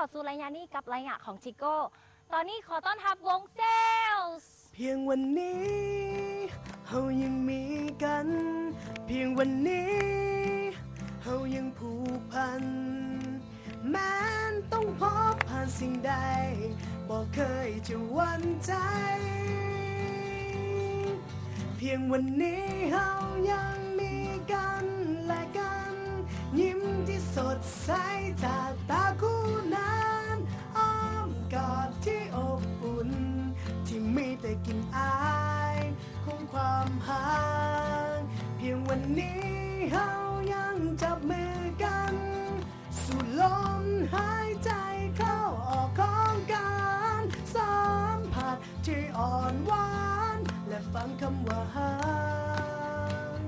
เข้าสู่รายงานนี้กับรายงานของชิโก้ตอนนี้ขอต้อนรับวงเซลส์เพียงวันนี้เฮายังมีกันเพียงวันนี้เฮายังผูกพันแม้นต้องพบผ่านสิ่งใดบอกเคยจะหวั่นใจเพียงวันนี้เฮายังมีกันและกันยิ้มที่สดใสจากตาคู่นั้นอ้อมกอดที่อบอุ่นที่มีแต่กลิ่นอายของความห่างเพียงวันนี้เฮายังจับมือกันสูดลมหายใจเข้าออกของกันสัมผัสที่อ่อนหวานและฟังคำว่าห่าง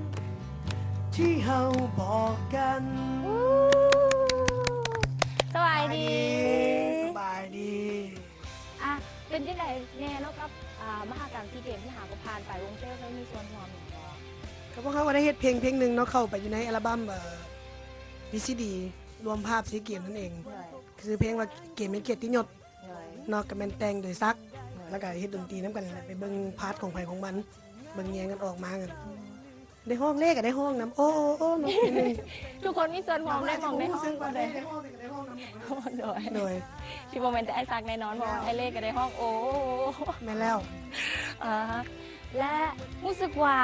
ที่เฮาบอกกันสบายดีสบายดีอ่ะเป็นที่ไหนแน่แล้วกับมหกรรมซีเกมที่หาก็ผ่านไปวงเซลส์มีส่วนร่วมหรือเปล่าก็พวกเขาก็ได้เฮ็ดเพลงหนึ่งเนาะเข้าไปอยู่ในอัลบั้มVCD รวมภาพซีเกมนั่นเองคือเพลงว่าเกมเป็นเกียรติยศเนาะกับแมนแต่งโดยซักแล้วก็เฮ็ดดนตรีน้ำกันไปเบิ่งพาร์ทของไผของมันเบิ่งแยงกันออกมากันได้ห้องเลขกับได้ห้องน้ำโอ้น้องนึงทุกคนมีส่วนร่วมได้มองได้ห้องได้ห้องได้ห้องน้ำโดยที่โมเมนต์ไอซักแน่นอนเพราะไอเลขก็ได้ห้องโอ้แม่แล้วและรู้สึกว่า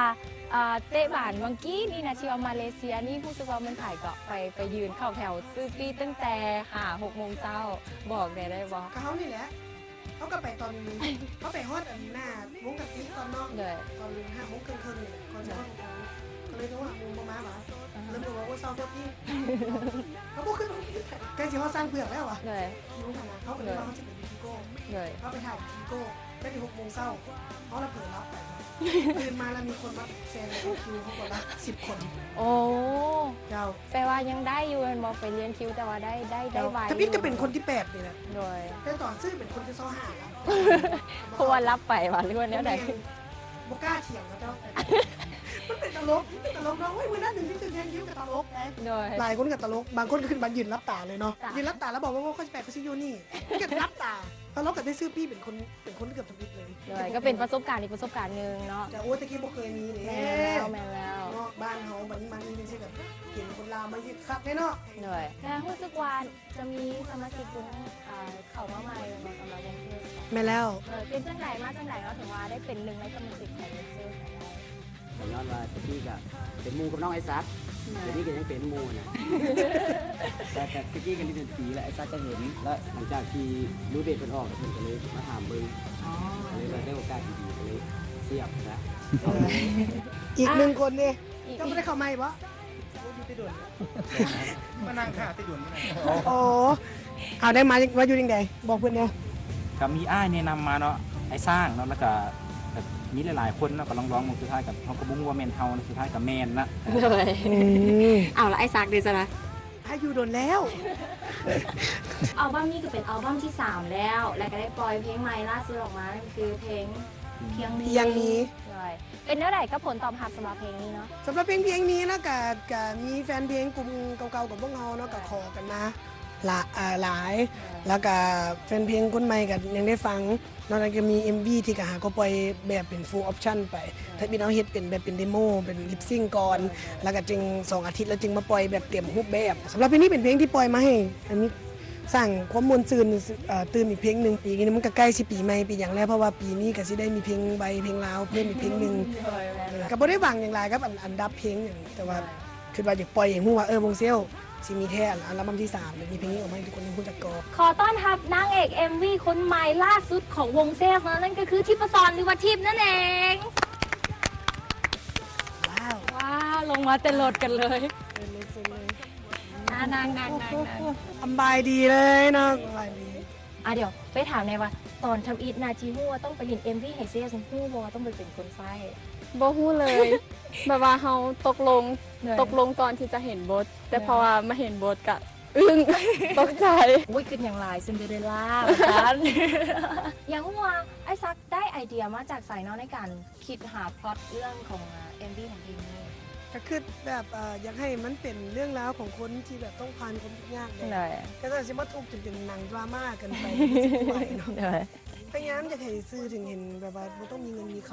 เตะบานเมื่อกี้นี่นะที่ว่ามาเลเซียนี่รู้สึกว่ามันถ่ายเกาะไปยืนเข้าแถวซื้อปีตั้งแต่6 โมงเช้าบอกได้บอกเขานี่แหละเขาก็ไปตอนเขาไปฮอดหน้าวงกะทิตอนนอกตอน5 โมงครึ่งเลยก่อนจะฮอดก็เลยต้องว่ามุมประมาณแล้วบอกว่าเศร้าที่เขาบอกขึ้นใกล้สิเขาสร้างเปลือกแล้วรู้ขนาดเขาก็เลยว่าเขาจะไปทีโก้เขาไปถ่ายทีโก้ได้ที่6 โมงเช้าเขาเราเปิดรับไปตื่นมาแล้วมีคนมาแซงคิวเขาคนละ10 คนโอ้เจ้าแปลว่ายังได้อยู่มันบอกไปเรียนคิวแต่ว่าได้ไวถ้าพี่จะเป็นคนที่8นี่แหละโดยแต่ตอนซื้อเป็นคนที่ซ้อหาแล้วเพราะว่ารับไปว่ะหรือว่าเนี้ยไหนบกล้าเถียงนะเจ้ามันเป็นตลกน้องเฮ้ยมือหน้าหนึ่งที่ตื่นเต้นยิ้มกับตลกหลายคนกับตลกบางคนขึ้นมายืนรับตาเลยเนาะยืนรับตาแล้วบอกว่าเขาจะแปลเขาชื่อโยนี่เก็บรับตาตลกกับได้ซื้อพี่เป็นคนเกือบทุกทีเลยก็เป็นประสบการณ์อีกประสบการณ์นึงเนาะแต่โอ้ตะกี้บ่เคยมีเลยแม่แล้วนอกบ้านเขามันนี่ใช่แบบเห็นคนลาวมายึดคักแน่เนาะเลยแล้วรู้สึกว่าจะมีสมาชิกวงเขามาใหม่มาสำหรับวงเซลแม่แล้วเป็นจังไหนมาจังไหนเนาะถึงว่าได้เป็นหนึ่งในสมาชิกของวงเซลแต่ย้อนว่าตะกี้ก็เป็นมูกับน้องไอ้ซักตะกี้ก็ยังเป็นมูนะแต่ตะกี้กันนี่เป็นปีแล้วไอ้ซักก็เห็นแล้วหลังจากที่รู้เด็ดเป็นออกเพิ่นก็เลยมาถามเบิ่งเลยได้โอกาสดีๆก็เลยเสียบนะอีก1 คนนี่ก็ไม่ได้เข้าใหม่ปะติดด่วนมานั่งค่ะติดด่วนโอ้เอาได้มาอยู่ยังไงบอกเพื่อนเนี่ยก็มีอ้ายแนะนำมาเนาะไอ้สร้างเนาะแล้วก็แบบมีหลายๆคนเนาะก็ร้องๆสุดท้ายกับเขาก็บุ้งว่าแมนเฮาสุดท้ายกับแมนนะเอาละไอ้ซักดีจ้ะนะถ้าอยู่โดนแล้วอัลบั้มนี้ก็เป็นอัลบั้มที่3แล้วและก็ได้ปล่อยเพลงใหม่ล่าสุดออกมานั่นคือเพลงเพียงนี้เป็นเท่าไหร่ก็ผลตอบรับสำหรับเพลงนี้เนาะสำหรับเพลงนี้นะกับมีแฟนเพลงกลุ่มเก่าๆกับพวกเราเนาะกับขอกันมาหลายแล้วก็แฟนเพลงคนใหม่ก็ยังได้ฟังนอกจากจะมี MV ที่ก็หาก็ปล่อยแบบเป็น full option ไปถ้าพี่น้องเฮ็ดเป็นแบบเป็นเดโมเป็นลิปซิ่งก่อนแล้วก็จึง2 อาทิตย์แล้วจึงมาปล่อยแบบเต็มรูปแบบสำหรับเพลงนี้เป็นเพลงที่ปล่อยมาให้อันนี้สร้างความมวลซื่นตื่นอีกเพลงนึงปีนี้มันก็ใกล้สิปีใหม่ปีอย่างแล้วเพราะว่าปีนี้ก็สิได้มีเพลงใบเพลงลาวเพิ่มอีกเพลงนึงก็บ่ได้หวังอย่างไรครับอันดับเพลงอย่างแต่ว่าคือว่าอยากปล่อยอย่างฮู้ว่าวงเซลสิมีแท้อัลบั้มที่3เลยมีเพลงนี้ออกมาให้ทุกคนรู้จักก่อนขอต้อนรับนางเอก MV คนใหม่ล่าสุดของวงเซลนั่นก็คือทิพย์สรหรือว่าทิพย์นั่นเองว้าวลงมาเต้นรถกันเลยนางสบายดีเลยเนาะสบายดีเดี๋ยวไปถามในว่าตอนทำอีทนาจีฮู้ว่าต้องไปเรียน MV ให้เซลฮู้ว่าต้องไปเป็นคนไฟบ่ฮู้เลยแบบว่าเฮาตกลงตอนที่จะเห็นบทแต่พอว่ามาเห็นบทก็ตกใจขึ้นอย่างไรซินเดอเรลล่าเหมือนกันอย่างว่าไอ้ซักได้ไอเดียมาจากสายน้องในการคิดหาพล็อตเรื่องของ MV ของเพลงนี้ ก็คือแบบอยากให้มันเป็นเรื่องราวของคนที่แบบต้องผ่านความทุกข์ยาก เล เนี่ย ย ก็จะสิมาทุกข์จนเป็นหนังดราม่ากันไปไม่ไหวเนาะ เลย พยายามอยากให้สื่อถึงเห็นแบบว่าบ่ต้องมีเงินมีค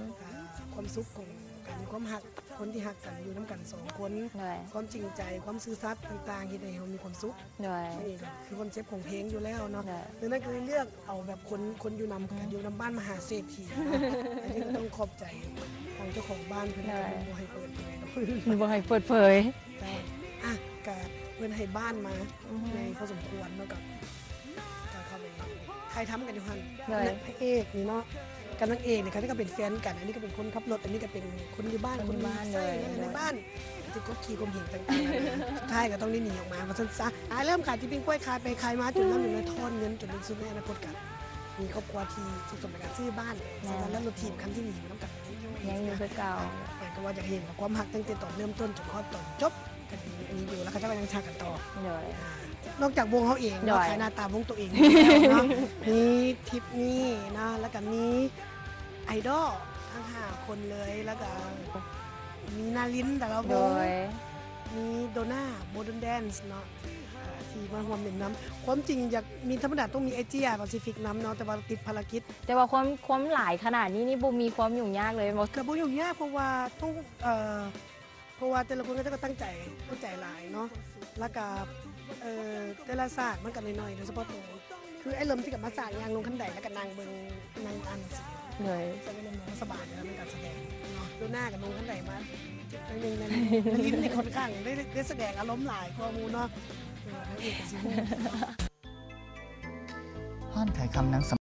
ำความสุขของกันความหักคนที่หักกันอยู่น้ำกันสองคน เลย ความจริงใจความซื่อสัตย์ต่างๆที่ให้เรามีความสุข เลย นี่ก็คือคอนเซ็ปต์ของเพลงอยู่แล้วเนาะ เลย ดังนั้นก็เลยเลือกเอาแบบคนอยู่นำกันอยู่นำบ้านมหาเศรษฐีนะอันนี้ก็ต้องขอบใจทางเจ้าของบ้านเพื่อนที่บ่ให้เปิดเผยเนาะ บ่ให้เปิดเผย ใช่อ่ะก็เพื่อนให้บ้านมาในพอสมควรเนาะกับเข้าไปใครทำกันอยู่หันพระเอกนี่เนาะกับนางเอกเนี่ยเขาก็เป็นแฟนกันอันนี้ก็เป็นคนขับรถอันนี้ก็เป็นคนอยู่บ้านคนบ้านเลยในบ้านจะก็ขี่กลมเหงต่างๆสุดท้ายก็ต้องได้หนีออกมาเพราะฉะนั้นเริ่มขายที่ปิ้งกล้วยขายไปขายมาจนแล้วอยู่ในทอนเงินจนเป็นสุดในอนาคตกันมีครอบครัวที่สุขสมในการซื้อบ้านสุดท้ายแล้วรถทีมคันที่หนีมันต้องกลับ ยังอยู่คือเก่า ก็ว่าจะเห็นความหักตั้งแต่ตอนเริ่มต้นจนฮอดตอนจบกันมีอยู่แล้วเขาจะก็ยังฉากกันต่อ เลย นอกจากวงเขาเอง โดย ขายหน้าตาวงตัวเองแล้วเนาะมีทิปนี่นะแล้วก็มีไอดอลทั้ง5คนเลยแล้วก็มีนาลินแต่ละว โด ง ย มีโดน่าโมเดิร์นแดนซ์เนาะที่มาร่วมเล่นน้ำความจริงอยากมีธรรมดาต้องมีไอเจียแปซิฟิกน้ำเนาะแต่ว่าติดภารกิจ แต่ว่าความหลายขนาดนี้นี่บ่มีความยุ่งยากเลยบ่ กับบุยุ่งยากเพราะว่าต้องเพราะว่าแต่ละคนก็จะตั้งใจหลายเนาะแล้วก็แต่ละศาสตร์มันกันน้อยๆโดยเฉพาะตัวคือไอ้ลมที่กับมาสร้างยางลงขั้นใดแล้วก็นางเบิงนางอ่านหนังสือ เลย จะเป็นลมสบายแล้วมันการแสดงเนาะดูหน้ากับลงขั้นใดมาหนึ่งลิ้นเนี่ยค่อนข้างได้แสดงอารมณ์หลายกว่าหมูเนาะนางเอกกับซีฮู ห้านถ่ายคำหนัง